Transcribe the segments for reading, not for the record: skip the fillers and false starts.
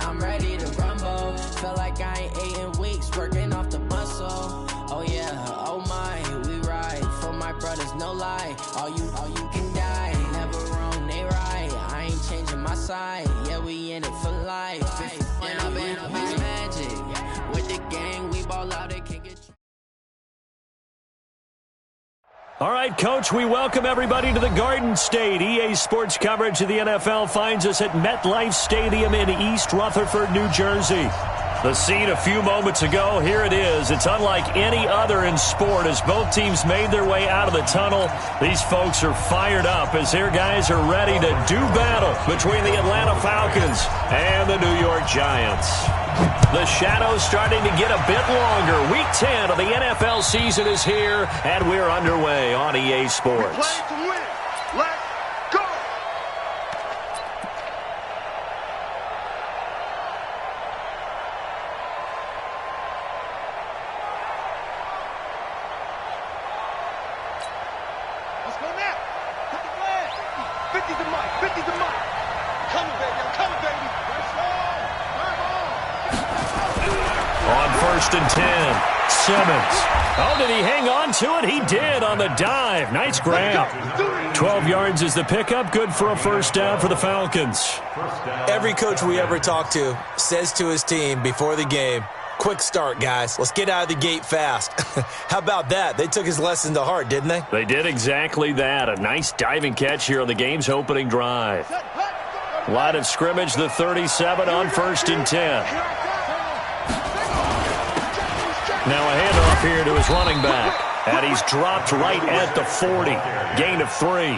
I'm ready to rumble. Feel like I ain't ate in weeks, working off the muscle. Oh yeah, oh my, we ride for my brothers, no lie. All you can die, never wrong, they right. I ain't changing my side, yeah, we in it for life. When I've been magic with the gang, we ball out, they can't get. All right, Coach, we welcome everybody to the Garden State. EA Sports coverage of the NFL finds us at MetLife Stadium in East Rutherford, New Jersey. The scene a few moments ago, here it is. It's unlike any other in sport as both teams made their way out of the tunnel. These folks are fired up as their guys are ready to do battle between the Atlanta Falcons and the New York Giants. The shadow's starting to get a bit longer. Week 10 of the NFL season is here, and we're underway on EA Sports. We play to win. Let's go! Let's go now. Hit the flag. 50's the mic. 50's the mic. Coming, baby. I'm coming, baby. Let's go. On 1st and 10, Simmons. Oh, did he hang on to it? He did on the dive. Nice grab. 12 yards is the pickup. Good for a first down for the Falcons. Every coach we ever talk to says to his team before the game, quick start, guys. Let's get out of the gate fast. How about that? They took his lesson to heart, didn't they? They did exactly that. A nice diving catch here on the game's opening drive. Line of scrimmage, the 37 on 1st and 10. Now a handoff here to his running back. And he's dropped right at the 40. Gain of 3.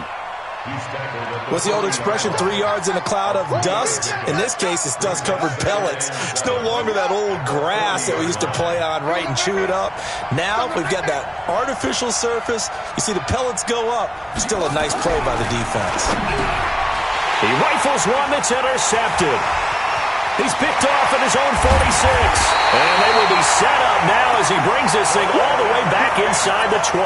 What's the old expression, 3 yards in a cloud of dust? In this case, it's dust-covered pellets. It's no longer that old grass that we used to play on, right, and chew it up. Now we've got that artificial surface. You see the pellets go up. Still a nice play by the defense. He rifles one that's intercepted. He's picked off at his own 46. And they will be set up now as he brings this thing all the way back inside the 20.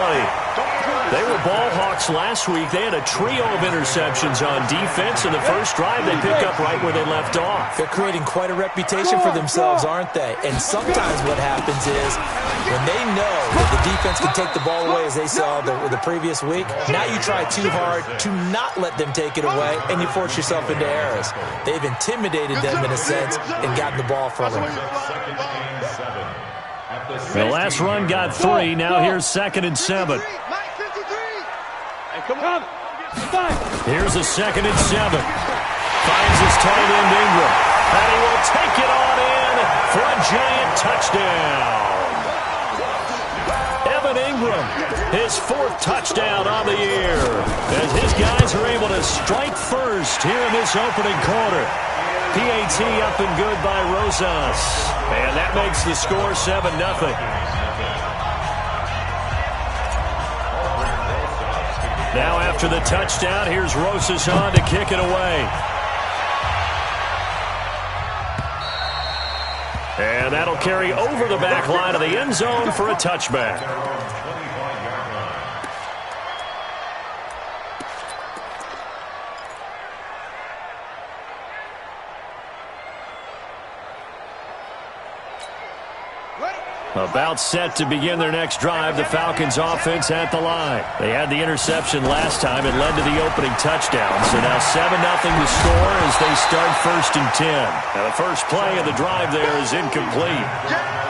They were ball hawks last week. They had a trio of interceptions on defense. In the first drive, they pick up right where they left off. They're creating quite a reputation for themselves, aren't they? And sometimes what happens is when they know that the defense can take the ball away, as they saw the previous week, now you try too hard to not let them take it away, and you force yourself into errors. They've intimidated them in a sense and gotten the ball from them. The last run got 3. Now here's 2nd and 7. Here's a 2nd and 7. Finds his tight end Ingram. And he will take it on in for a giant touchdown. Evan Ingram, his 4th touchdown on the year. As his guys are able to strike first here in this opening quarter. PAT up and good by Rosas. And that makes the score 7-0. Now after the touchdown, here's Rosas on to kick it away. And that'll carry over the back line of the end zone for a touchback. About set to begin their next drive, the Falcons offense at the line. They had the interception last time. It led to the opening touchdown. So now 7-0 the score as they start 1st and 10. Now the first play of the drive there is incomplete.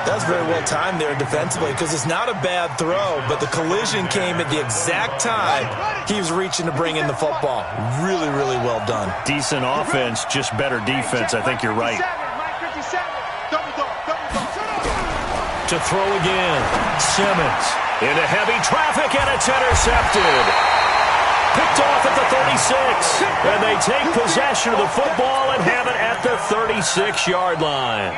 That was very well timed there defensively because it's not a bad throw, but the collision came at the exact time he was reaching to bring in the football. Really, really well done. Decent offense, just better defense. I think you're right. To throw again. Simmons into heavy traffic, and it's intercepted. Picked off at the 36. And they take possession of the football and have it at the 36-yard line.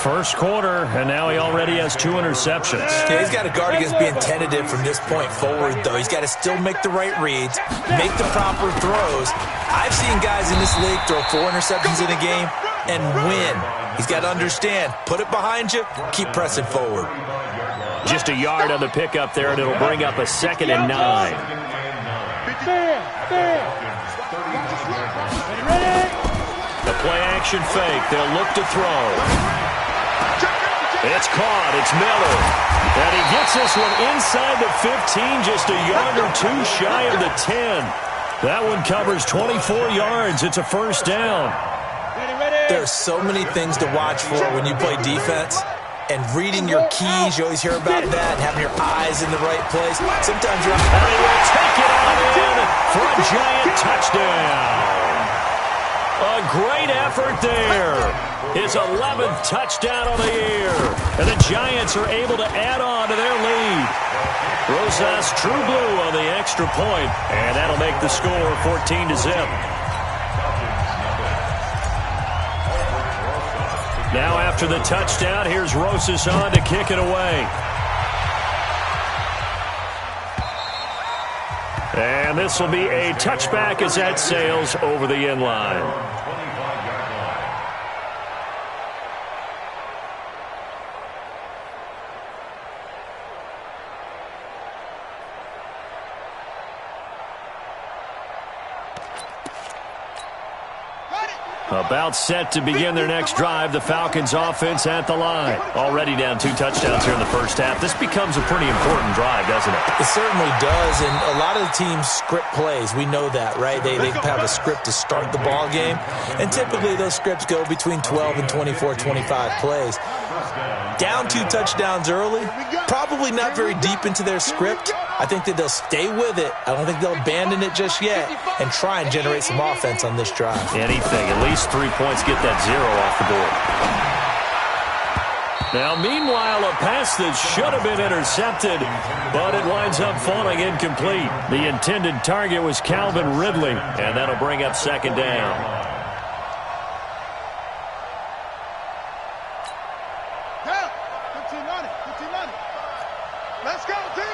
First quarter, and now he already has 2 interceptions. Yeah, he's got to guard against being tentative from this point forward, though. He's got to still make the right reads, make the proper throws. I've seen guys in this league throw 4 interceptions in a game and win. He's got to understand, put it behind you, keep pressing forward. Just a yard on the pickup there, and it'll bring up a 2nd and 9. The play-action fake. They'll look to throw. It's caught. It's Miller. And he gets this one inside the 15, just a yard or two shy of the 10. That one covers 24 yards. It's a first down. There's so many things to watch for when you play defense. And reading your keys, you always hear about that, and having your eyes in the right place. Sometimes you're... And he will take it on in for a giant touchdown. A great effort there. His 11th touchdown of the year. And the Giants are able to add on to their lead. Rosas True Blue on the extra point, and that'll make the score 14-0. Now after the touchdown, here's Rosas on to kick it away. And this will be a touchback as that sails over the end line. About set to begin their next drive. The Falcons offense at the line. Already down 2 touchdowns here in the first half. This becomes a pretty important drive, doesn't it? It certainly does, and a lot of the teams script plays. We know that, right? They have a script to start the ball game, and typically those scripts go between 12 and 24, 25 plays. Down 2 touchdowns early, probably not very deep into their script. I think that they'll stay with it. I don't think they'll abandon it just yet and try and generate some offense on this drive. Anything. At least 3 points, get that 0 off the board. Now, meanwhile, a pass that should have been intercepted, but it winds up falling incomplete. The intended target was Calvin Ridley, and that'll bring up second down. Let's go, team.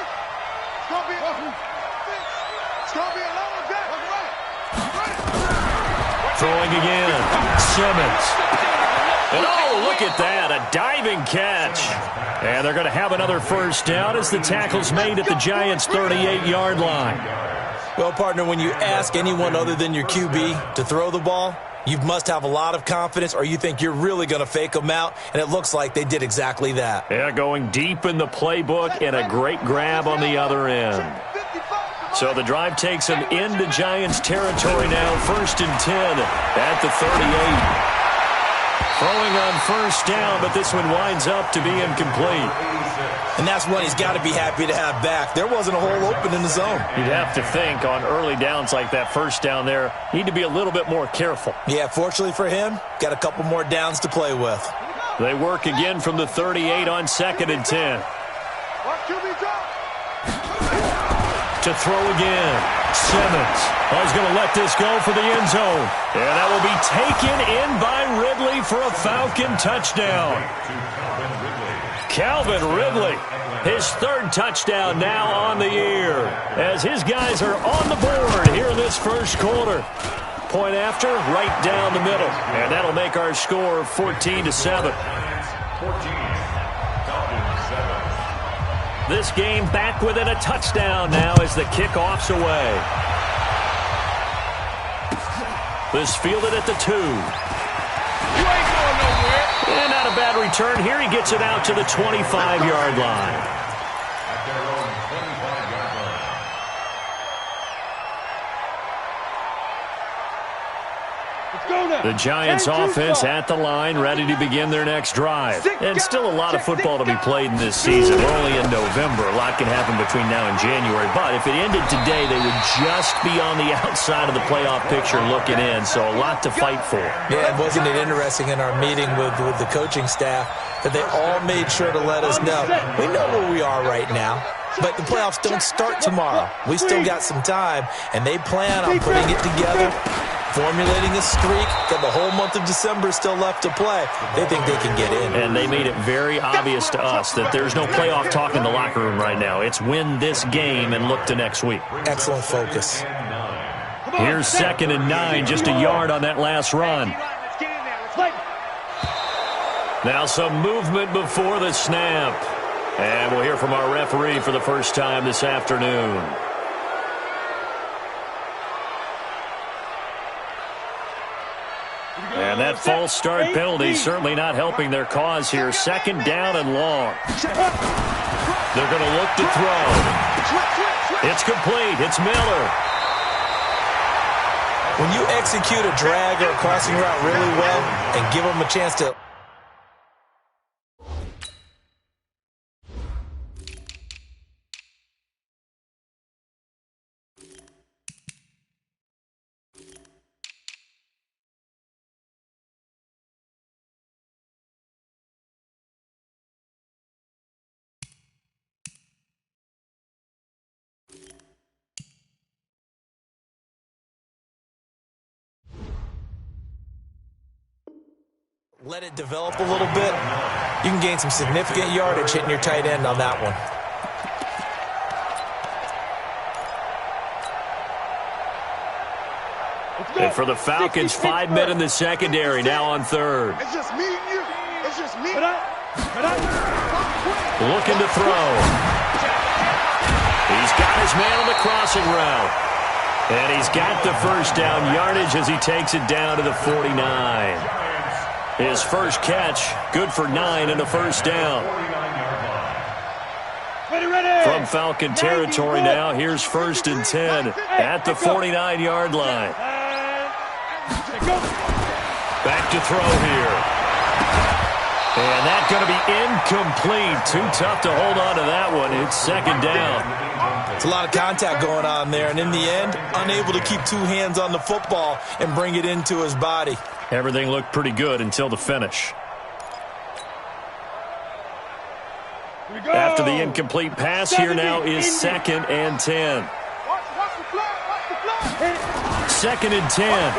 It's going to be a long day. Throwing again. Simmons. And oh, look at that. A diving catch. And they're going to have another first down as the tackle's made at the Giants' 38-yard line. Well, partner, when you ask anyone other than your QB to throw the ball, you must have a lot of confidence, or you think you're really going to fake them out, and it looks like they did exactly that. Yeah, going deep in the playbook and a great grab on the other end. So the drive takes them into Giants territory now, 1st and 10 at the 38. Throwing on first down, but this one winds up to be incomplete. And that's one he's got to be happy to have back. There wasn't a hole open in the zone. You'd have to think on early downs like that first down there, need to be a little bit more careful. Yeah, fortunately for him, got a couple more downs to play with. They work again from the 38 on 2nd and 10. To throw again. Simmons. He's going to let this go for the end zone. And that will be taken in by Ridley for a Falcon touchdown. Calvin Ridley, his 3rd touchdown now on the year, as his guys are on the board here in this first quarter. Point after, right down the middle. And that'll make our score 14-7. This game back within a touchdown now as the kickoff's away. This fielded at the 2. You ain't going nowhere. And not a bad return here. He gets it out to the 25-yard line. The Giants offense at the line, ready to begin their next drive. And still a lot of football to be played in this season. We're only in November. A lot can happen between now and January. But if it ended today, they would just be on the outside of the playoff picture looking in. So a lot to fight for. Yeah, and wasn't it interesting in our meeting with the coaching staff that they all made sure to let us know, we know where we are right now. But the playoffs don't start tomorrow. We still got some time, and they plan on putting it together, formulating a streak. Got the whole month of December still left to play. They think they can get in. And they made it very obvious to us that there's no playoff talk in the locker room right now. It's win this game and look to next week. Excellent focus. Here's 2nd and 9, just a yard on that last run. Now some movement before the snap. And we'll hear from our referee for the first time this afternoon. And And that false start penalty certainly not helping their cause here. Second down and long. They're going to look to throw. It's complete. It's Miller. When you execute a drag or a crossing route really well and give them a chance to... let it develop a little bit, you can gain some significant yardage hitting your tight end on that one. And for the Falcons, 5 men in the secondary, now on third. It's just me and you. It's just me. Looking to throw. He's got his man on the crossing route. And he's got the first down yardage as he takes it down to the 49. His first catch, good for 9 and a first down. From Falcon territory now, here's 1st and 10 at the 49-yard line. Back to throw here. And that's going to be incomplete. Too tough to hold on to that one. It's second down. It's a lot of contact going on there, and in the end, unable to keep 2 hands on the football and bring it into his body. Everything looked pretty good until the finish. After the incomplete pass, here now is 2nd and 10. 2nd and 10.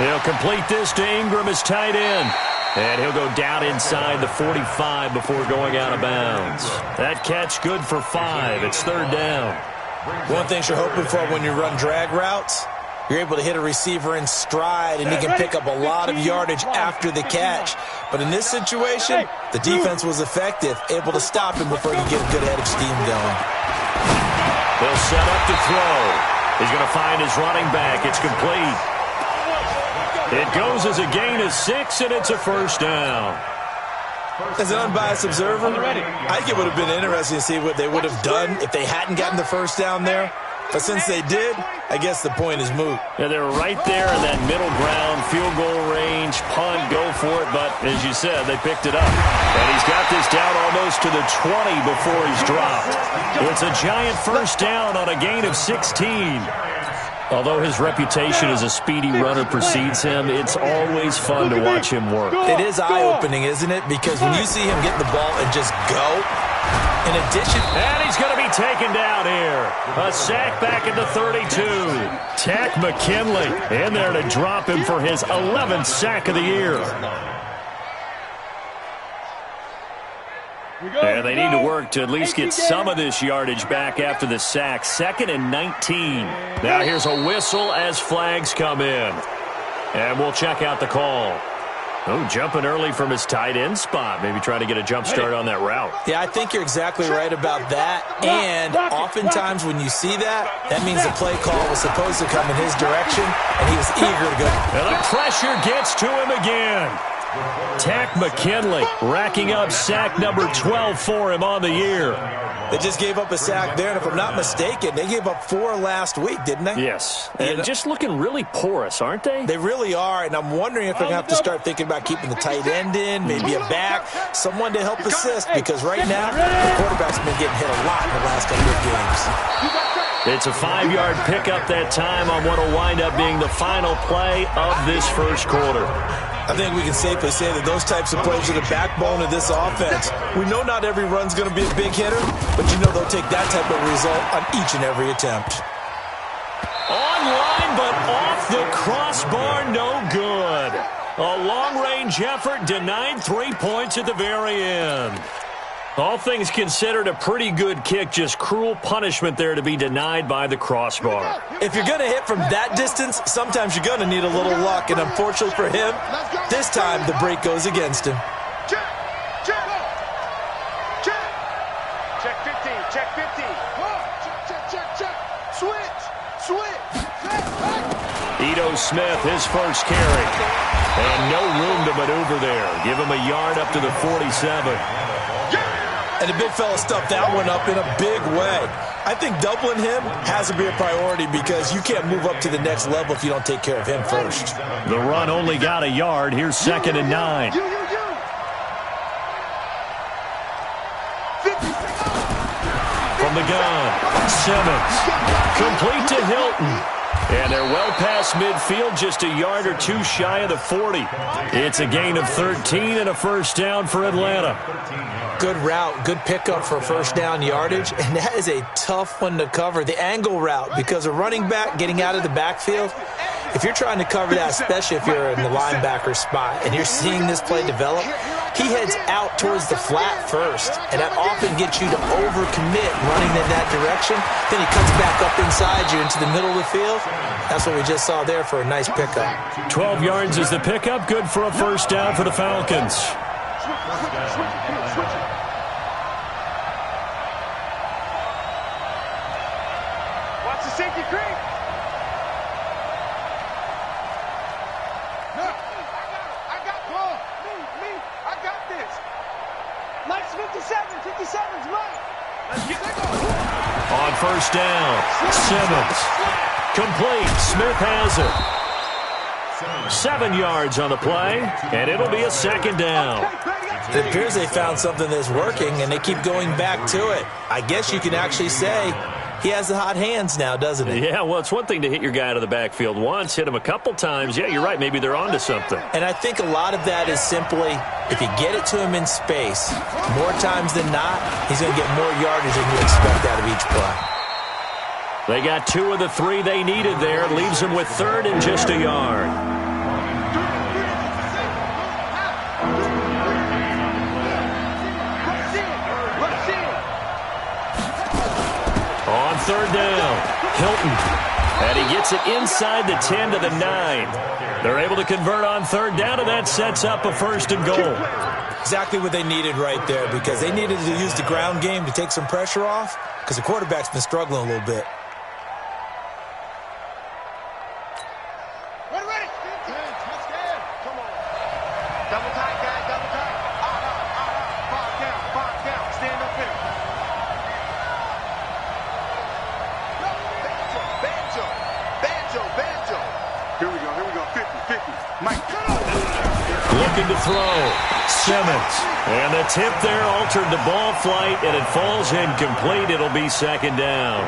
He'll complete this to Ingram, his tight end. And he'll go down inside the 45 before going out of bounds. That catch good for 5. It's 3rd down. One thing you're hoping for when you run drag routes, you're able to hit a receiver in stride, and he can pick up a lot of yardage after the catch. But in this situation, the defense was effective, able to stop him before he could get a good head of steam going. They'll set up to throw. He's going to find his running back. It's complete. It goes as a gain of 6, and it's a first down. As an unbiased observer, I think it would have been interesting to see what they would have done if they hadn't gotten the first down there. But since they did, I guess the point is moot. Yeah, they were right there in that middle ground, field goal range, punt, go for it. But as you said, they picked it up. And he's got this down almost to the 20 before he's dropped. It's a giant first down on a gain of 16. Although his reputation as a speedy runner precedes him, it's always fun to watch him work. It is eye-opening, isn't it? Because when you see him get the ball and just go, in addition... And he's going to be taken down here. A sack back at the 32. Takk McKinley in there to drop him for his 11th sack of the year. And they need to work to at least get some of this yardage back after the sack. 2nd and 19. Now here's a whistle as flags come in. And we'll check out the call. Oh, jumping early from his tight end spot. Maybe trying to get a jump start on that route. Yeah, I think you're exactly right about that. And oftentimes when you see that, that means the play call was supposed to come in his direction, and he was eager to go. And the pressure gets to him again. Takk McKinley racking up sack number 12 for him on the year. They just gave up a sack there, and if I'm not mistaken, they gave up 4 last week, didn't they? Yes. And just looking really porous, aren't they? They really are, and I'm wondering if they're going to have to start thinking about keeping the tight end in, maybe a back, someone to help assist, because right now, the quarterback's been getting hit a lot in the last couple of games. It's a 5-yard pickup that time on what will wind up being the final play of this first quarter. I think we can safely say that those types of plays are the backbone of this offense. We know not every run's going to be a big hitter, but you know they'll take that type of result on each and every attempt. Online, but off the crossbar, no good. A long-range effort denied 3 points at the very end. All things considered, a pretty good kick, just cruel punishment there to be denied by the crossbar. If you're going to hit from that distance, sometimes you're going to need a little luck, and unfortunately for him, this time the break goes against him. Check 15, check 15. Check. Switch. Ito Smith, his first carry. And no room to maneuver there. Give him a yard up to the 47. And the big fella stuffed that one up in a big way. I think doubling him has to be a priority because you can't move up to the next level if you don't take care of him first. The run only got a yard. Here's 2nd and 9. From the gun, Simmons. Complete to Hilton. And they're well past midfield, just a yard or two shy of the 40. It's a gain of 13 and a first down for Atlanta. Good route, good pickup for first down yardage, and that is a tough one to cover, the angle route, because a running back getting out of the backfield, if you're trying to cover that, especially if you're in the linebacker spot and you're seeing this play develop, he heads out towards the flat first, and that often gets you to overcommit running in that direction. Then he cuts back up inside you into the middle of the field. That's what we just saw there for a nice pickup. 12 yards is the pickup, good for a first down for the Falcons. Watch the safety creep. No, I got ball. Me, I got this. Mike's 57's Mike. Let's get that goal. On first down, Simmons. Complete, Smith has it. 7 yards on the play, and it'll be a second down. It appears they found something that's working, and they keep going back to it. I guess you can actually say he has the hot hands now, doesn't he? Yeah, well, it's one thing to hit your guy out of the backfield once, hit him a couple times. Yeah, you're right. Maybe they're onto something. And I think a lot of that is simply if you get it to him in space, more times than not, he's going to get more yardage than you expect out of each play. They got 2 of the 3 they needed there. Leaves them with 3rd and just a yard. On 3rd down, Hilton. And he gets it inside the 10 to the 9. They're able to convert on 3rd down, and that sets up a 1st and goal. Exactly what they needed right there, because they needed to use the ground game to take some pressure off, because the quarterback's been struggling a little bit. Ready. Come on. Double tight, guys, double tight. Five down. Stand up here. Banjo. Here we go. 50. Mike. Looking to throw. Simmons. And the tip there altered the ball flight, and it falls incomplete. It'll be 2nd down.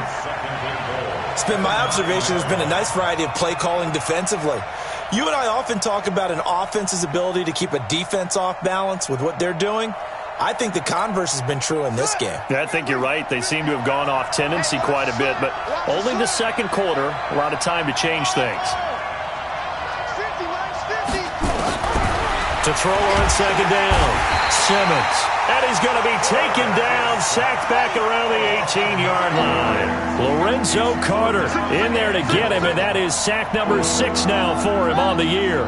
It's been my observation there's been a nice variety of play calling defensively. You and I often talk about an offense's ability to keep a defense off balance with what they're doing. I think the converse has been true in this game. I think you're right. They seem to have gone off tendency quite a bit, but only the second quarter, a lot of time to change things. To throw on 2nd down, Simmons. And he's going to be taken down, sacked back around the 18-yard line. Lorenzo Carter in there to get him, and that is sack number 6 now for him on the year.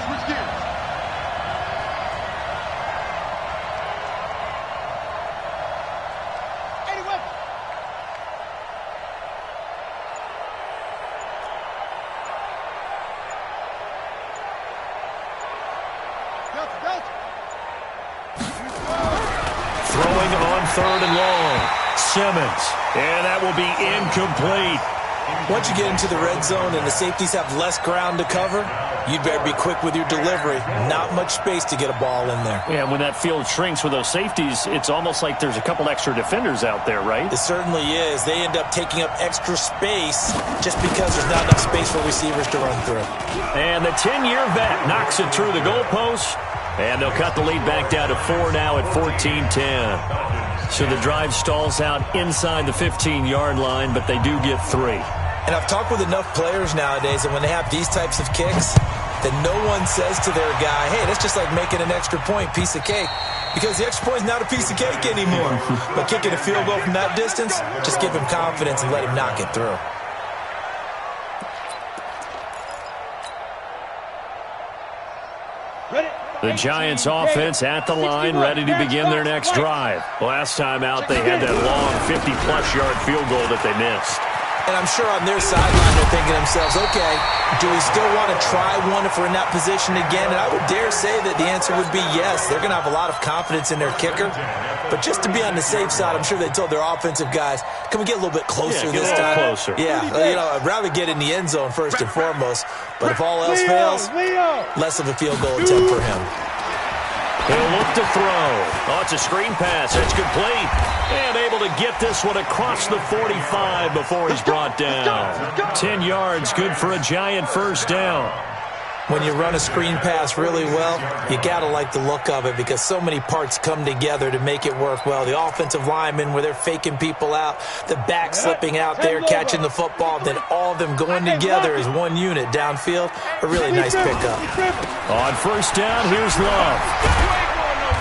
Switch gears. Throwing on 3rd and long. Simmons. And that will be incomplete. Once you get into the red zone and the safeties have less ground to cover, you'd better be quick with your delivery. Not much space to get a ball in there. Yeah, when that field shrinks with those safeties, it's almost like there's a couple extra defenders out there, right? It certainly is. They end up taking up extra space just because there's not enough space for receivers to run through. And the 10-year vet knocks it through the goalpost. And they'll cut the lead back down to 4 now at 14-10. So the drive stalls out inside the 15-yard line, but they do get 3. And I've talked with enough players nowadays that when they have these types of kicks, that no one says to their guy, hey, that's just like making an extra point, piece of cake. Because the extra point is not a piece of cake anymore. But kicking a field goal from that distance, just give him confidence and let him knock it through. The Giants offense at the line, ready to begin their next drive. Last time out, they had that long 50-plus yard field goal that they missed. And I'm sure on their sideline they're thinking to themselves, okay, do we still want to try one if we're in that position again? And I would dare say that the answer would be yes. They're going to have a lot of confidence in their kicker. But just to be on the safe side, I'm sure they told their offensive guys, can we get a little bit closer this time? Closer. Yeah, I'd rather get in the end zone first and foremost. But if all else fails, less of a field goal attempt for him. He'll look to throw. Oh, it's a screen pass. It's complete. And able to get this one across the 45 before he's brought down. 10 yards, good for a Giant first down. When you run a screen pass really well, you got to like the look of it because so many parts come together to make it work well. The offensive linemen where they're faking people out, the back slipping out there, catching the football, then all of them going together as one unit downfield. A really nice pickup. On first down, here's Love.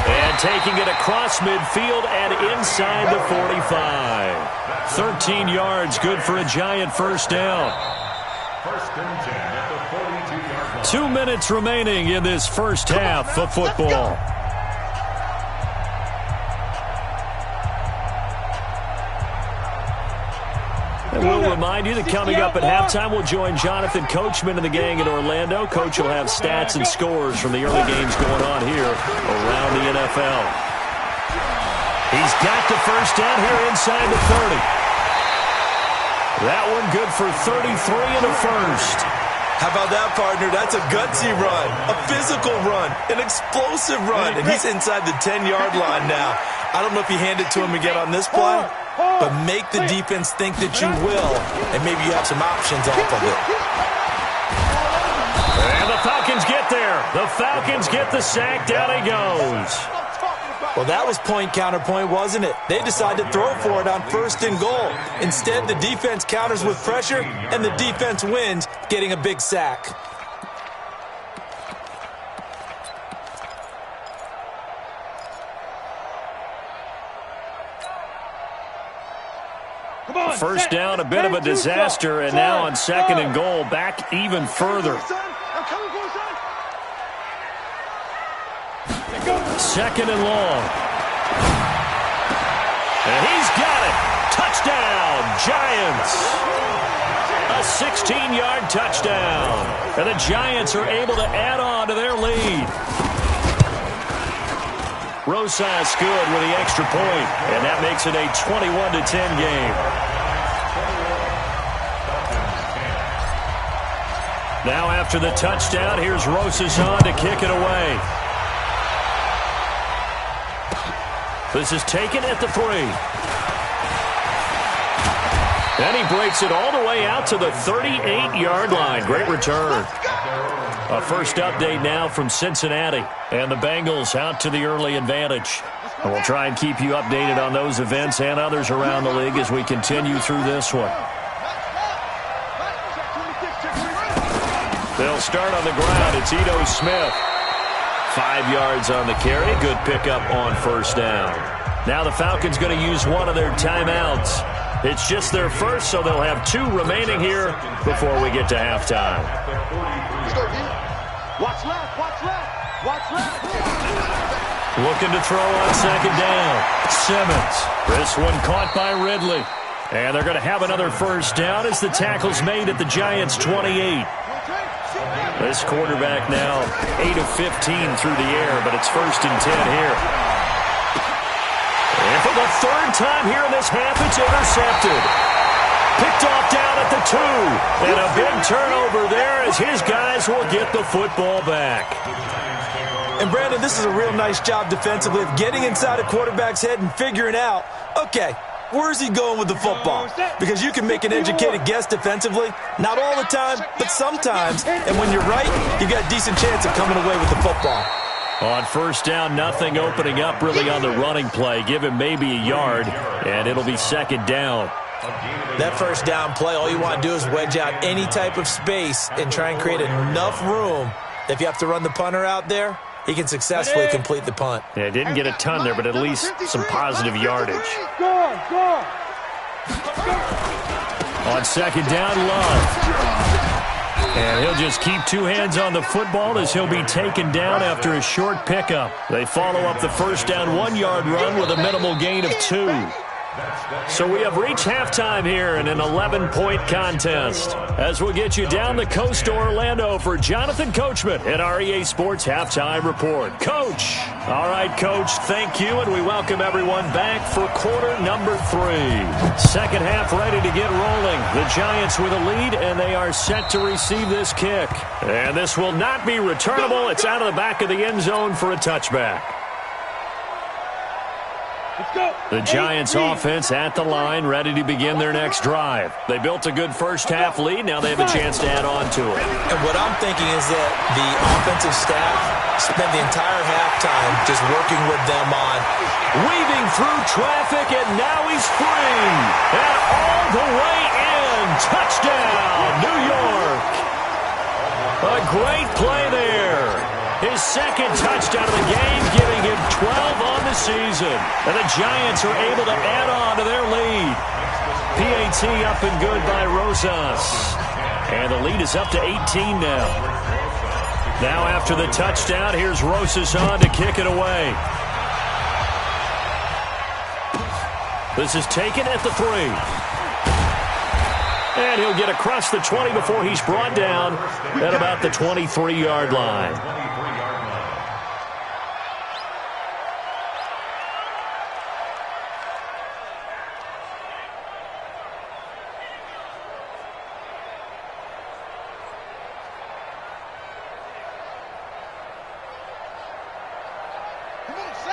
And taking it across midfield and inside the 45. 13 yards, good for a Giant first down. 2 minutes remaining in this first half of football. And we'll remind you that coming up at halftime, we'll join Jonathan Coachman and the gang in Orlando. Coach will have stats and scores from the early games going on here around the NFL. He's got the first down here inside the 30. That one good for 33 and a first. How about that, partner? That's a gutsy run, a physical run, an explosive run, and he's inside the 10-yard line now. I don't know if you hand it to him again on this play, but make the defense think that you will, and maybe you have some options off of it. And the Falcons get there. The Falcons get the sack. Down he goes. Well, that was point counterpoint, wasn't it? They decided to throw for it on first and goal. Instead, the defense counters with pressure, and the defense wins, getting a big sack. First down, a bit of a disaster, and now on second and goal, back even further. Second and long. And he's got it. Touchdown, Giants. A 16-yard touchdown. And the Giants are able to add on to their lead. Rosas good with the extra point, and that makes it a 21-10 game. Now after the touchdown, here's Rosas on to kick it away. This is taken at the 3. And he breaks it all the way out to the 38-yard line. Great return. A first update now from Cincinnati. And the Bengals out to the early advantage. And we'll try and keep you updated on those events and others around the league as we continue through this one. They'll start on the ground. It's Ito Smith. 5 yards on the carry. Good pickup on first down. Now the Falcons going to use one of their timeouts. It's just their first, so they'll have 2 remaining here before we get to halftime. Watch left, watch left, watch left. Looking to throw on second down. Simmons. This one caught by Ridley. And they're going to have another first down as the tackle's made at the Giants' 28. This quarterback now 8 of 15 through the air, but it's first and 10 here. And for the third time here in this half, it's intercepted. Picked off down at the 2. And a big turnover there as his guys will get the football back. And, Brandon, this is a real nice job defensively of getting inside a quarterback's head and figuring out, okay, where's he going with the football? Because you can make an educated guess defensively. Not all the time, but sometimes. And when you're right, you got a decent chance of coming away with the football. On first down, nothing opening up really on the running play. Give him maybe a yard, and it'll be second down. That first down play, all you want to do is wedge out any type of space and try and create enough room. If you have to run the punter out there, he can successfully complete the punt. Yeah, didn't get a ton there, but at least some positive yardage. On second down, Love. And he'll just keep 2 hands on the football as he'll be taken down after a short pickup. They follow up the first down 1-yard run with a minimal gain of 2. So we have reached halftime here in an 11-point contest. As we'll get you down the coast to Orlando for Jonathan Coachman at our EA Sports Halftime Report. Coach. All right, Coach, thank you, and we welcome everyone back for quarter number 3. Second half ready to get rolling. The Giants with a lead, and they are set to receive this kick. And this will not be returnable. It's out of the back of the end zone for a touchback. The Giants offense at the line, ready to begin their next drive. They built a good first half lead. Now they have a chance to add on to it. And what I'm thinking is that the offensive staff spent the entire halftime just working with them on weaving through traffic, and now he's free. And all the way in. Touchdown, New York. A great play there. His second touchdown of the game, giving him 12 on the season. And the Giants are able to add on to their lead. PAT up and good by Rosas. And the lead is up to 18 now. Now after the touchdown, here's Rosas on to kick it away. This is taken at the 3. And he'll get across the 20 before he's brought down at about the 23-yard line.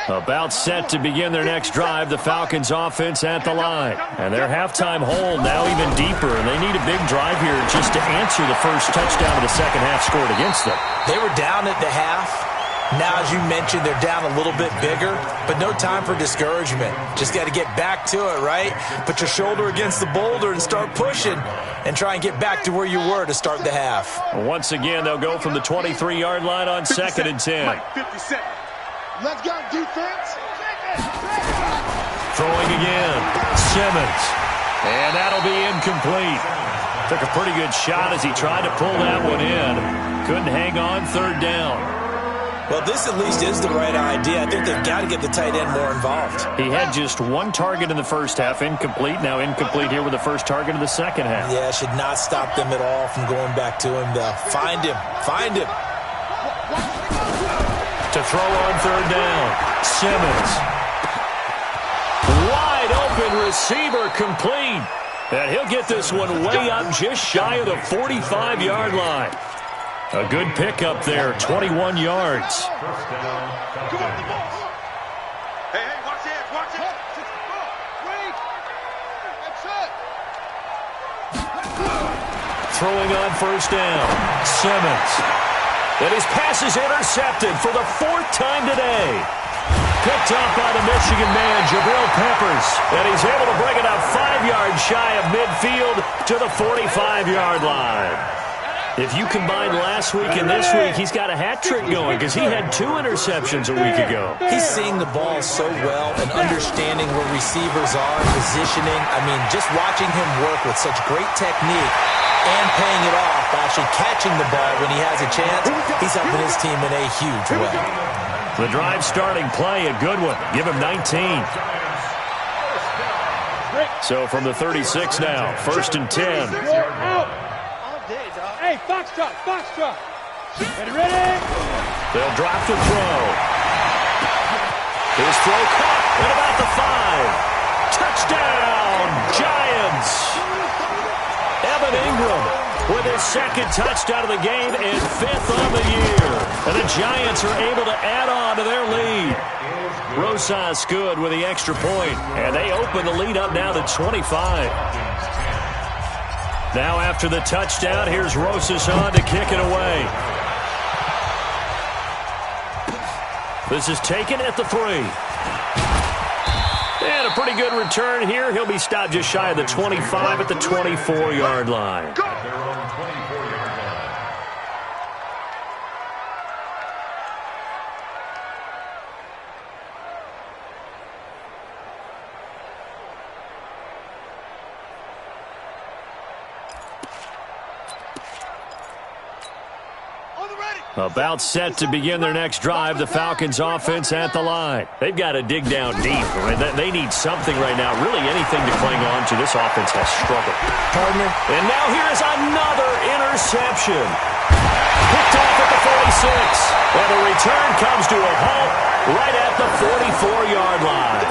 About set to begin their next drive, the Falcons offense at the line. And their halftime hole now even deeper, and they need a big drive here just to answer the first touchdown of the second half scored against them. They were down at the half. Now, as you mentioned, they're down a little bit bigger, but no time for discouragement. Just got to get back to it, right? Put your shoulder against the boulder and start pushing and try and get back to where you were to start the half. Once again, they'll go from the 23-yard line on 2nd and 10. 50 seconds. Let's go, defense. Throwing again. Simmons. And that'll be incomplete. Took a pretty good shot as he tried to pull that one in. Couldn't hang on, 3rd down. Well, this at least is the right idea. I think they've got to get the tight end more involved. He had just 1 target in the first half, incomplete. Now incomplete here with the first target of the second half. Yeah, should not stop them at all from going back to him, though. Find him. Find him. To throw on 3rd down. Simmons. Wide open receiver complete. And he'll get this one way up just shy of the 45-yard line. A good pickup there, 21 yards. Come on, the ball. Hey, watch it, watch it. Wait. That's it. Throwing on 1st down. Simmons. And his pass is intercepted for the 4th time today. Picked up by the Michigan man, Jabril Peppers. And he's able to bring it up 5 yards shy of midfield to the 45-yard line. If you combine last week and this week, he's got a hat trick going because he had 2 interceptions a week ago. He's seeing the ball so well and understanding where receivers are, positioning. I mean, just watching him work with such great technique and paying it off by actually catching the ball when he has a chance, he's helping his team in a huge way. The drive starting play, a good one. Give him 19. So from the 36 now, 1st and 10. Hey, Foxtrot, Foxtrot. Ready? They'll drop the throw. His throw caught at about the 5. Touchdown, Giants. Evan Ingram with his 2nd touchdown of the game and 5th on the year. And the Giants are able to add on to their lead. Rosas good with the extra point. And they open the lead up now to 25. Now after the touchdown, here's Rosas on to kick it away. This is taken at the 3. And a pretty good return here. He'll be stopped just shy of the 25 at the 24-yard line. On the ready. About set to begin their next drive, the Falcons offense at the line. They've got to dig down deep. I mean, they need something right now, really anything to cling on to. This offense has struggled. Partner. And now here is another interception. Picked off at the 46. And the return comes to a halt right at the 44-yard line.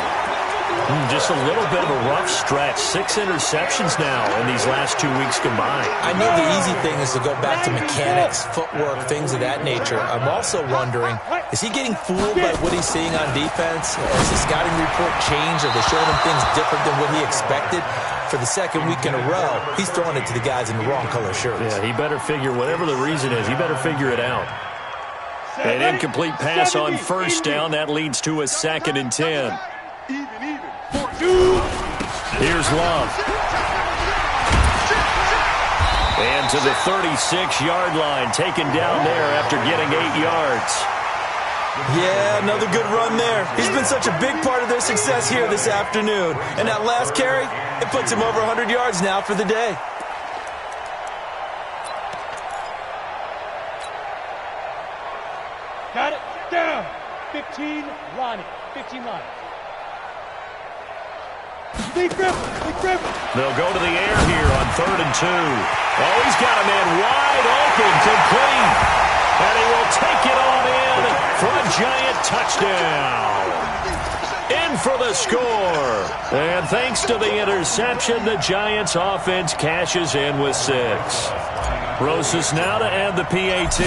Just a little bit of a rough stretch. 6 interceptions now in these last 2 weeks combined. I know the easy thing is to go back to mechanics, footwork, things of that nature. I'm also wondering, is he getting fooled by what he's seeing on defense? Has the scouting report changed? Are they showing him things different than what he expected? For the second week in a row, he's throwing it to the guys in the wrong color shirts. Yeah, he better figure, whatever the reason is, he better figure it out. An incomplete pass on first down. That leads to a 2nd and 10. Here's Love. And to the 36-yard line, taken down there after getting 8 yards. Yeah, another good run there. He's been such a big part of their success here this afternoon. And that last carry, it puts him over 100 yards now for the day. Got it. Down. 15, Lonnie. 15 line. Big grip. They'll go to the air here on 3rd and 2. Oh, he's got a man wide open, complete. And he will take it on in for a giant touchdown. In for the score. And thanks to the interception, the Giants offense cashes in with 6. Rosas now to add the PAT.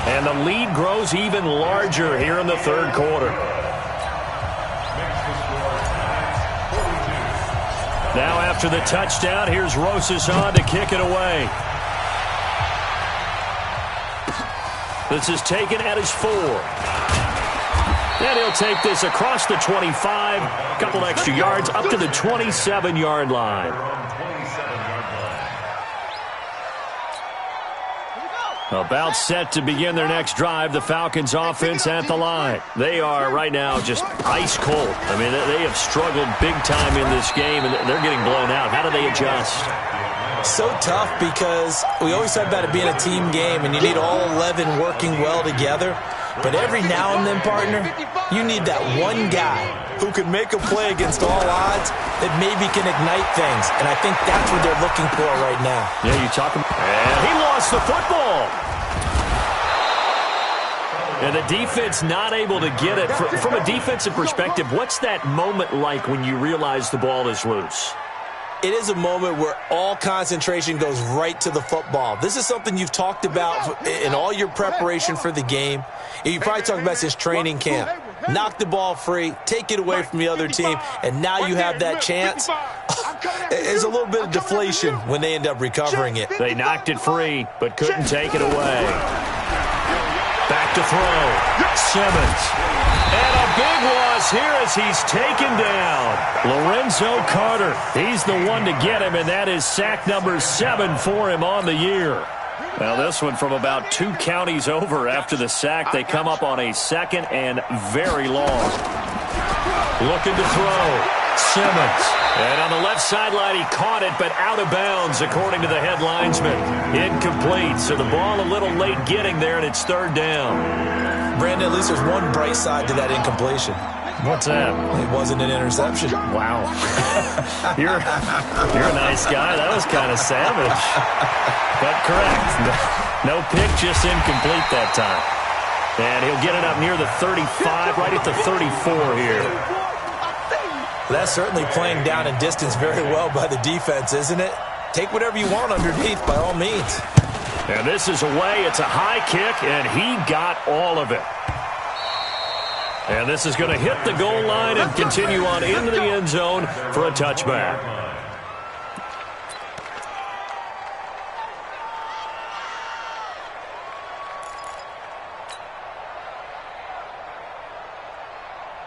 And the lead grows even larger here in the 3rd quarter. Now after the touchdown, here's Rosas on to kick it away. This is taken at his 4. And he'll take this across the 25, a couple extra yards, up to the 27-yard line. About set to begin their next drive, the Falcons offense at the line. They are right now just ice cold. I mean, they have struggled big time in this game, and they're getting blown out. How do they adjust? So tough because we always talk about it being a team game, and you need all 11 working well together. But every now and then, partner, you need that one guy who can make a play against all odds that maybe can ignite things. And I think that's what they're looking for right now. Yeah, you talk about... And he lost the football. And the defense not able to get it. From a defensive perspective, what's that moment like when you realize the ball is loose? It is a moment where all concentration goes right to the football. This is something you've talked about in all your preparation for the game. You probably talked about since training camp. Knock the ball free, take it away from the other team, and now you have that chance. There's a little bit of deflation when they end up recovering it. They knocked it free, but couldn't take it away. Back to throw. Simmons. And a big loss here as he's taken down. Lorenzo Carter. He's the one to get him, and that is sack number 7 for him on the year. Well, this one from about 2 counties over after the sack. They come up on a 2nd and very long. Looking to throw. Simmons. And on the left sideline, he caught it, but out of bounds, according to the head linesman. Incomplete, so the ball a little late getting there, and it's 3rd down. Brandon, at least there's one bright side to that incompletion. What's that? It wasn't an interception. Wow. You're a nice guy. That was kind of savage. But correct. No pick, just incomplete that time. And he'll get it up near the 35, right at the 34 here. That's certainly playing down in distance very well by the defense, isn't it? Take whatever you want underneath, by all means. And this is away. It's a high kick, and he got all of it. And this is going to hit the goal line and continue on into the end zone for a touchback.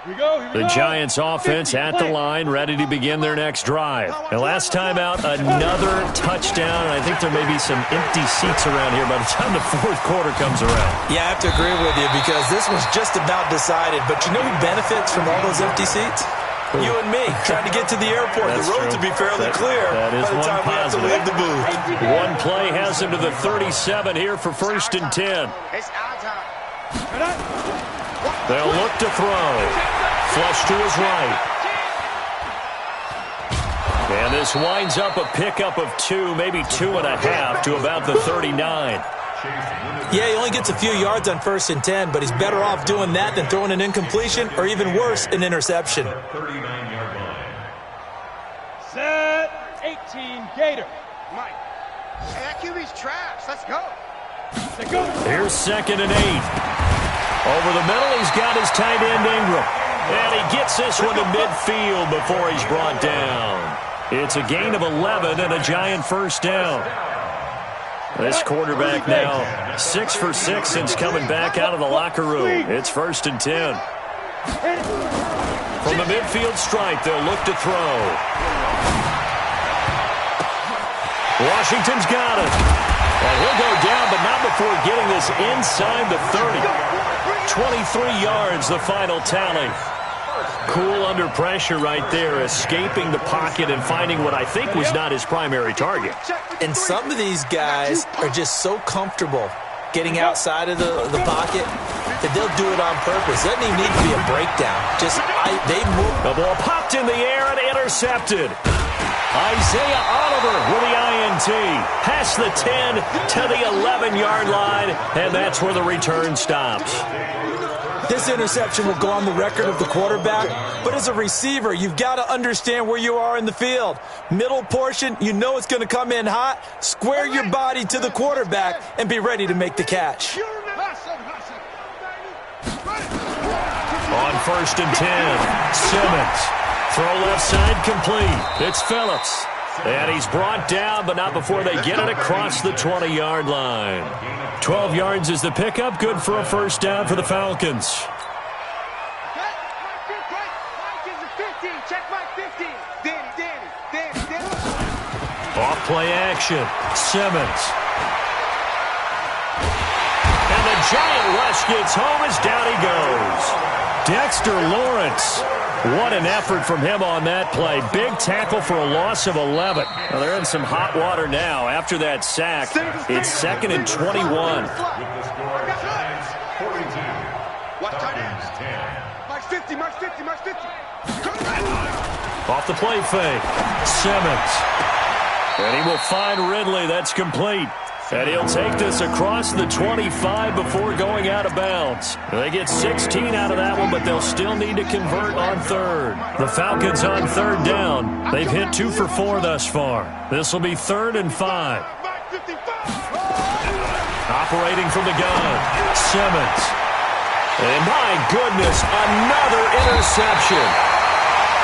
The Giants offense at the line, ready to begin their next drive. And last time out, another touchdown. And I think there may be some empty seats around here by the time the 4th quarter comes around. Yeah, I have to agree with you because this was just about decided. But you know who benefits from all those empty seats? You and me, trying to get to the airport. That's the road true. to be fairly clear that is by the time we have to leave the booth. One play has him to the 37 here for 1st and 10. It's our time. They'll look to throw. Flush to his right. And this winds up a pickup of 2, maybe 2.5 to about the 39. Yeah, he only gets a few yards on 1st and 10, but he's better off doing that than throwing an incompletion or even worse, an interception. Set 18 Gator. Mike. Hey, that QB's trash. Let's go. Here's 2nd and 8. Over the middle, he's got his tight end Ingram. And he gets this one to midfield before he's brought down. It's a gain of 11 and a giant 1st down. This quarterback now 6 for 6 since coming back out of the locker room. It's 1st and 10. From the midfield stripe, they'll look to throw. Washington's got it. And he'll go down, but not before getting this inside the 30. 23 yards, the final tally. Cool under pressure right there, escaping the pocket and finding what I think was not his primary target. And some of these guys are just so comfortable getting outside of the pocket that they'll do it on purpose. Doesn't even need to be a breakdown. They move. The ball popped in the air and intercepted. Isaiah Oliver with the INT. Past the 10 to the 11-yard line, and that's where the return stops. This interception will go on the record of the quarterback, but as a receiver, you've got to understand where you are in the field. Middle portion, you know it's going to come in hot. Square your body to the quarterback and be ready to make the catch. On 1st and 10, Simmons. Throw left side complete. It's Phillips. And he's brought down, but not before they get it across the 20-yard line. 12 yards is the pickup. Good for a 1st down for the Falcons. Off play action. Simmons. And the giant rush gets home as down he goes. Dexter Lawrence. What an effort from him on that play. Big tackle for a loss of 11. Well, they're in some hot water now after that sack. It's 2nd and 21. Off the play fake. Simmons. And he will find Ridley. That's complete. And he'll take this across the 25 before going out of bounds. They get 16 out of that one, but they'll still need to convert on 3rd. The Falcons on 3rd down. They've hit 2 for 4 thus far. This will be 3rd and 5. Operating from the gun, Simmons. And my goodness, another interception.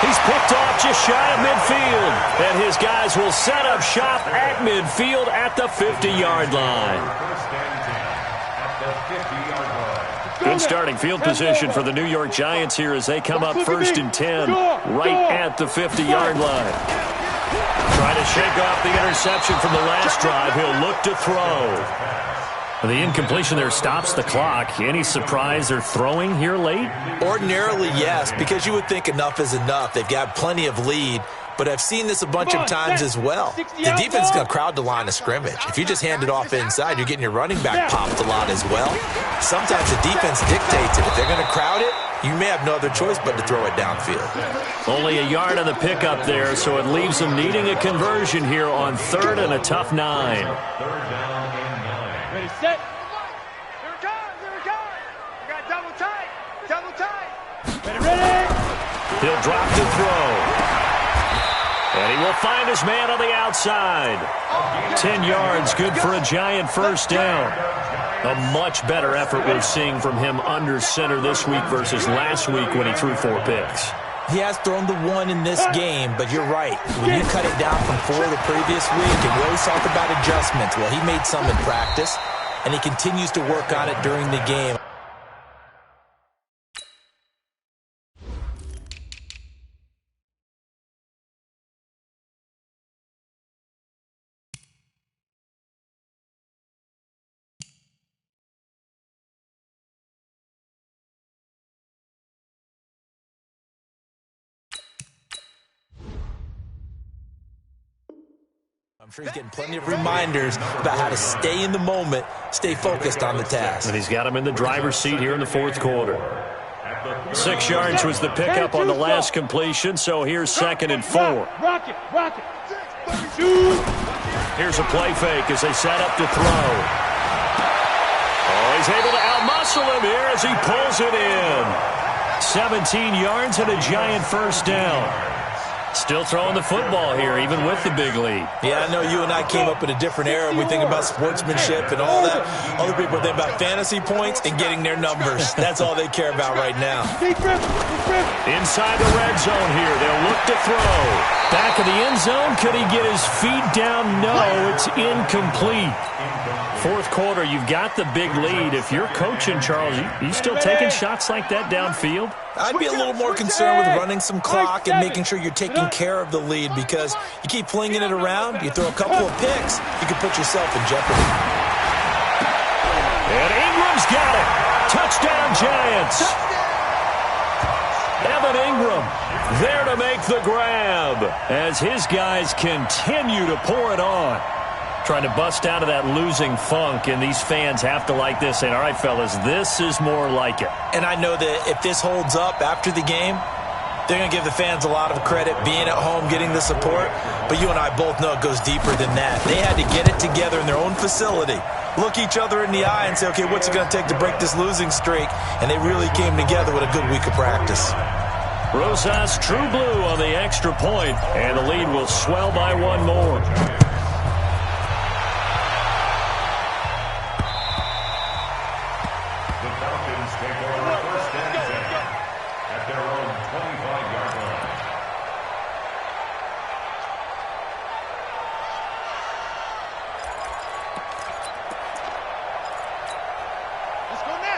He's picked off just shy of midfield. And his guys will set up shop at midfield at the 50-yard line. Good starting field position for the New York Giants here as they come up 1st and 10 right at the 50-yard line. Trying to shake off the interception from the last drive. He'll look to throw. The incompletion there stops the clock. Any surprise they're throwing here late? Ordinarily, yes, because you would think enough is enough. They've got plenty of lead, but I've seen this a bunch of times as well. The defense is going to crowd the line of scrimmage. If you just hand it off inside, you're getting your running back popped a lot as well. Sometimes the defense dictates it. If they're going to crowd it, you may have no other choice but to throw it downfield. Only a yard on the pickup there, so it leaves them needing a conversion here on 3rd and a tough 9. Ready, set. Here it comes, here it comes. We got double tight, double tight. Ready. He'll drop to throw. And he will find his man on the outside. 10 yards, good for a giant 1st down. A much better effort we're seeing from him under center this week versus last week when he threw 4 picks. He has thrown the 1 in this game, but you're right. When you cut it down from 4 the previous week, and we always talk about adjustments. Well, he made some in practice, and he continues to work on it during the game. I'm sure he's getting plenty of reminders about how to stay in the moment, stay focused on the task. And he's got him in the driver's seat here in the fourth quarter. 6 yards was the pickup on the last completion, so here's 2nd and 4. Rock it. Here's a play fake as they set up to throw. Oh, he's able to outmuscle him here as he pulls it in. 17 yards and a giant first down. Still throwing the football here, even with the big lead. Yeah, I know you and I came up in a different era. We think about sportsmanship and all that. Other people think about fantasy points and getting their numbers. That's all they care about right now. Inside the red zone here, they'll look to throw. Back of the end zone, could he get his feet down? No, it's incomplete. Fourth quarter, you've got the big lead. If you're coaching, Charles, you still taking shots like that downfield? I'd be a little more concerned with running some clock and making sure you're taking care of the lead, because you keep flinging it around, you throw a couple of picks, you can put yourself in jeopardy. And Ingram's got it. Touchdown, Giants. Evan Ingram there to make the grab as his guys continue to pour it on. Trying to bust out of that losing funk, and these fans have to like this. And all right, fellas, this is more like it. And I know that if this holds up after the game, they're going to give the fans a lot of credit, being at home, getting the support. But you and I both know it goes deeper than that. They had to get it together in their own facility, look each other in the eye and say, okay, what's it going to take to break this losing streak? And they really came together with a good week of practice. Rosas true blue on the extra point, and the lead will swell by 1 more.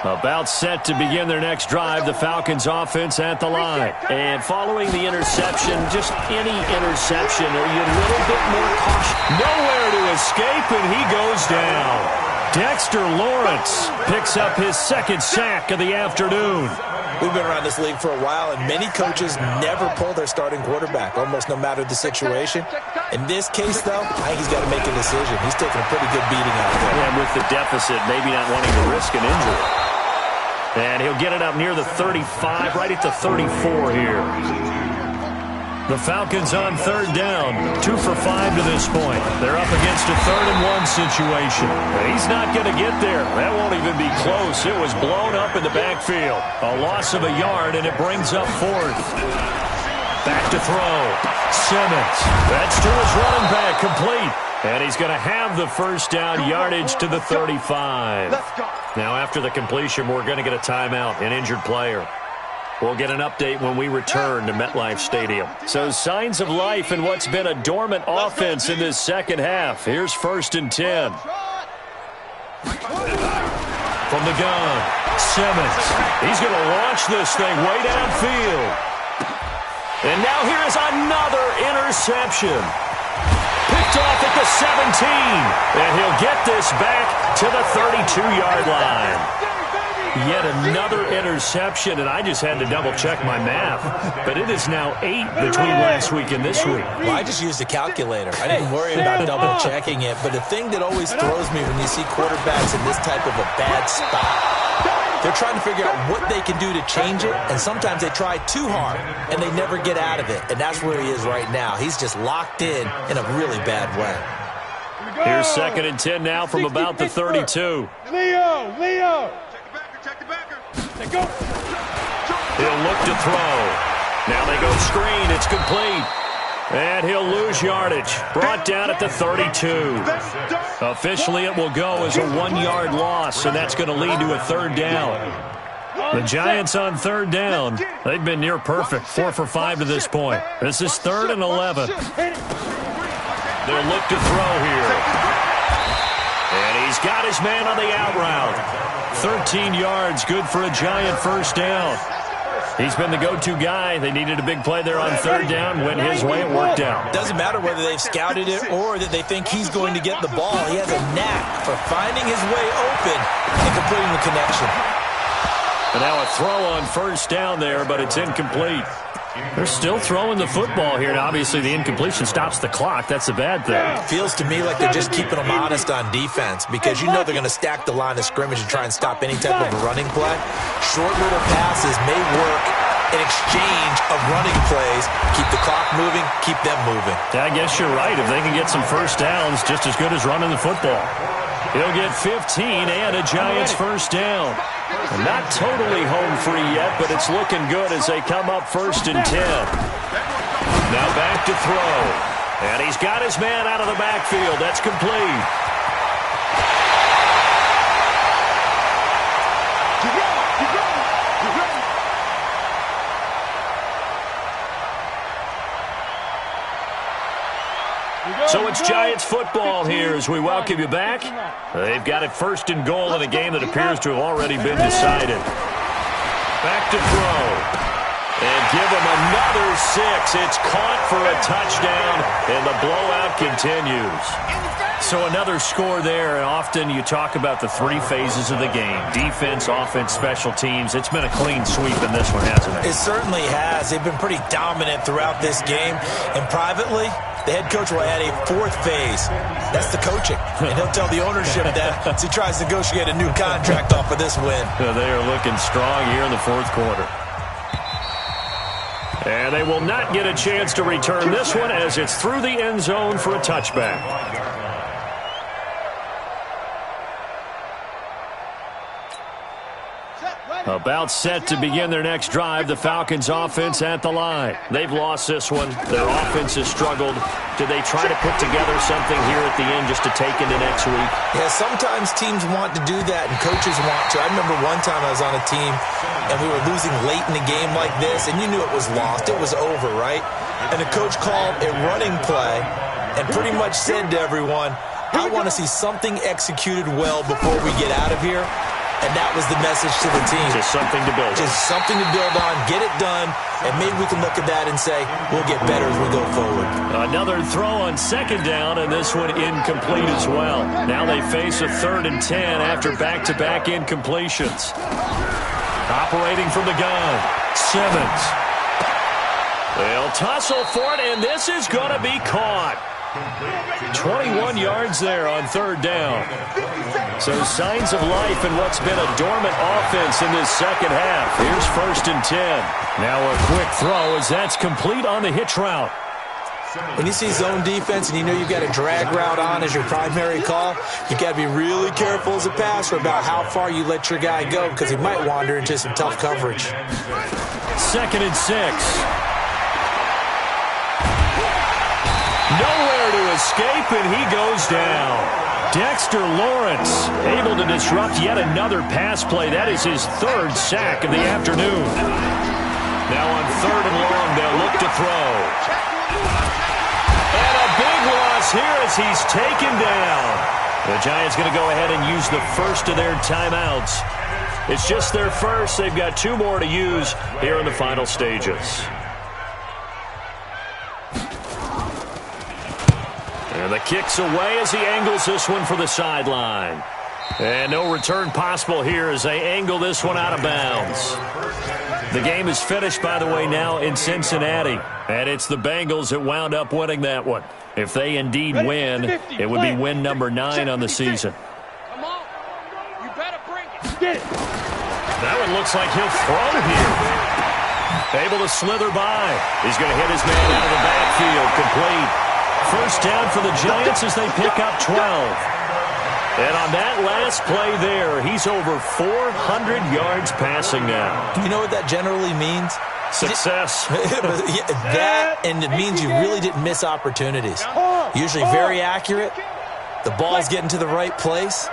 About set to begin their next drive, the Falcons offense at the line. And following the interception, just any interception, are you a little bit more cautious? Nowhere to escape, and he goes down. Dexter Lawrence picks up his 2nd sack of the afternoon. We've been around this league for a while, and many coaches never pull their starting quarterback, almost no matter the situation. In this case, though, I think he's got to make a decision. He's taking a pretty good beating out there. And with the deficit, maybe not wanting to risk an injury. And he'll get it up near the 35, right at the 34 here. The Falcons on 3rd down, 2 for 5 to this point. They're up against a 3rd and 1 situation. But he's not going to get there. That won't even be close. It was blown up in the backfield. A loss of a yard, and it brings up 4th. Back to throw. Simmons. That's to his running back, complete. And he's going to have the first down, yardage to the 35. Now, after the completion, we're going to get a timeout, an injured player. We'll get an update when we return to MetLife Stadium. So, signs of life in what's been a dormant offense in this second half. Here's 1st and 10. From the gun, Simmons. He's going to launch this thing way downfield. And now here is another interception. Picked off at the 17. And he'll get this back to the 32-yard line. Yet another interception, and I just had to double-check my math. But it is now 8 between last week and this week. Well, I just used a calculator. I didn't worry about double-checking it. But the thing that always throws me when you see quarterbacks in this type of a bad spot, they're trying to figure out what they can do to change it, and sometimes they try too hard, and they never get out of it. And that's where he is right now. He's just locked in a really bad way. Here's 2nd and 10 now from about the 32. Leo! Check the backer. He'll look to throw. Now they go screen. It's complete. And he'll lose yardage. Brought down at the 32. Officially, it will go as a 1-yard loss, and that's going to lead to a 3rd down. The Giants on 3rd down. They've been near perfect, 4 for 5 to this point. This is 3rd and 11. They'll look to throw here. And he's got his man on the out route. 13 yards, good for a Giant first down. He's been the go-to guy. They needed a big play there on 3rd down. Went his way, it worked out. Doesn't matter whether they've scouted it or that they think he's going to get the ball. He has a knack for finding his way open and completing the connection. And now a throw on 1st down there, but it's incomplete. They're still throwing the football here, and obviously the incompletion stops the clock. That's a bad thing. Feels to me like they're just keeping them honest on defense because you know they're going to stack the line of scrimmage and try and stop any type of a running play. Short little passes may work in exchange of running plays. Keep the clock moving, keep them moving. Yeah, I guess you're right. If they can get some first downs, just as good as running the football. He'll get 15 and a Giants first down. Not totally home free yet, but it's looking good as they come up 1st and 10. Now back to throw. And he's got his man out of the backfield. That's complete. So it's Giants football here as we welcome you back. They've got it 1st and goal in a game that appears to have already been decided. Back to throw. And give him another 6. It's caught for a touchdown, and the blowout continues. So another score there, and often you talk about the 3 phases of the game. Defense, offense, special teams. It's been a clean sweep in this one, hasn't it? It certainly has. They've been pretty dominant throughout this game. And privately, the head coach will add a 4th phase. That's the coaching. And he'll tell the ownership that as he tries to negotiate a new contract off of this win. They are looking strong here in the 4th quarter. And they will not get a chance to return this one as it's through the end zone for a touchback. About set to begin their next drive, the Falcons offense at the line. They've lost this one. Their offense has struggled. Do they try to put together something here at the end just to take into next week? Yeah, sometimes teams want to do that and coaches want to. I remember one time I was on a team and we were losing late in a game like this and you knew it was lost. It was over, right? And the coach called a running play and pretty much said to everyone, I want to see something executed well before we get out of here. And that was the message to the team. Just something to build on. Just something to build on, get it done, and maybe we can look at that and say, we'll get better as we go forward. Another throw on 2nd down, and this one incomplete as well. Now they face a 3rd and 10 after back-to-back incompletions. Operating from the gun, Simmons. They'll tussle for it, and this is going to be caught. 21 yards there on 3rd down. So signs of life in what's been a dormant offense in this 2nd half. Here's 1st and 10. Now a quick throw as that's complete on the hitch route. When you see zone defense and you know you've got a drag route on as your primary call, you've got to be really careful as a passer about how far you let your guy go because he might wander into some tough coverage. 2nd and 6. Nowhere to escape, and he goes down. Dexter Lawrence able to disrupt yet another pass play. That is his 3rd sack of the afternoon. Now on 3rd and long, they'll look to throw. And a big loss here as he's taken down. The Giants going to go ahead and use the 1st of their timeouts. It's just their 1st. They've got 2 more to use here in the final stages. And the kick's away as he angles this one for the sideline. And no return possible here as they angle this one out of bounds. The game is finished, by the way, now in Cincinnati. And it's the Bengals that wound up winning that one. If they indeed win, it would be win number 9 on the season. Come on. You better bring it. Get it. That one looks like he'll throw here. Able to slither by. He's going to hit his man out of the backfield. Complete. 1st down for the Giants as they pick up 12. And on that last play there, he's over 400 yards passing now. Do you know what that generally means? Success. That, and it means you really didn't miss opportunities. Usually very accurate. The ball's getting to the right place.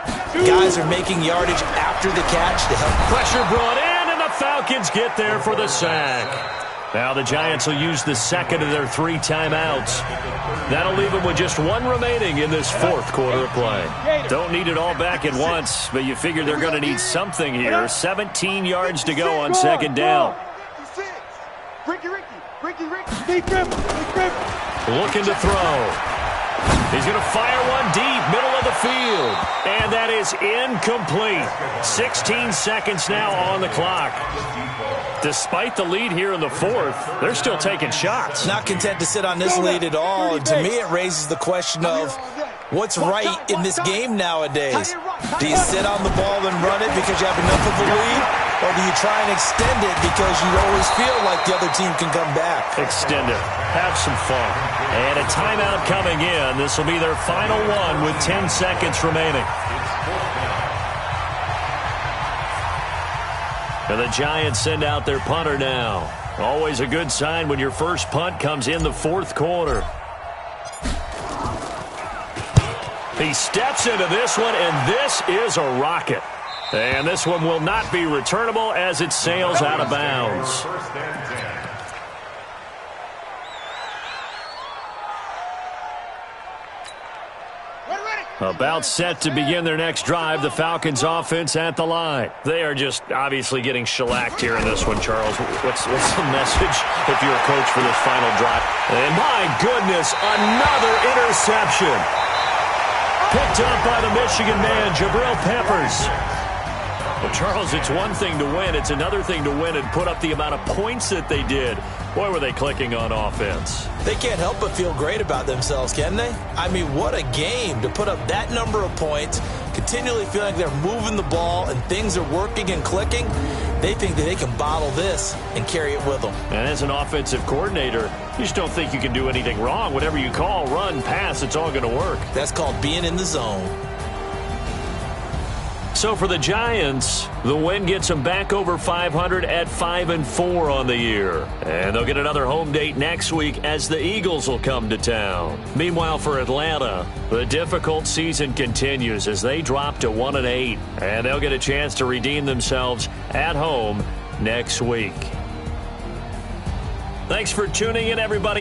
Guys are making yardage after the catch to help. Pressure brought in, and the Falcons get there for the sack. Now the Giants will use the 2nd of their 3 timeouts. That'll leave them with just 1 remaining in this 4th quarter of play. Don't need it all back at once, but you figure they're going to need something here. 17 yards to go on 2nd down. Ricky. Deep grip. Looking to throw. He's going to fire one deep, middle of the field. And that is incomplete. 16 seconds now on the clock. Despite the lead here in the fourth, they're still taking shots. Not content to sit on this lead at all. And to me, it raises the question of what's right in this game nowadays. Do you sit on the ball and run it because you have enough of a lead? Or do you try and extend it because you always feel like the other team can come back? Extend it. Have some fun. And a timeout coming in. This will be their final one with 10 seconds remaining. And the Giants send out their punter now. Always a good sign when your first punt comes in the fourth quarter. He steps into this one, and this is a rocket. And this one will not be returnable as it sails out of bounds. About set to begin their next drive, the Falcons offense at the line. They are just obviously getting shellacked here in this one, Charles. What's the message if you're a coach for this final drive? And my goodness, another interception. Picked up by the Michigan man, Jabril Peppers. Well, Charles, it's one thing to win. It's another thing to win and put up the amount of points that they did. Boy, were they clicking on offense. They can't help but feel great about themselves, can they? I mean, what a game to put up that number of points, continually feeling like they're moving the ball and things are working and clicking. They think that they can bottle this and carry it with them. And as an offensive coordinator, you just don't think you can do anything wrong. Whatever you call, run, pass, it's all going to work. That's called being in the zone. So for the Giants, the win gets them back over 500 at 5-4 on the year. And they'll get another home date next week as the Eagles will come to town. Meanwhile, for Atlanta, the difficult season continues as they drop to 1-8. And they'll get a chance to redeem themselves at home next week. Thanks for tuning in, everybody.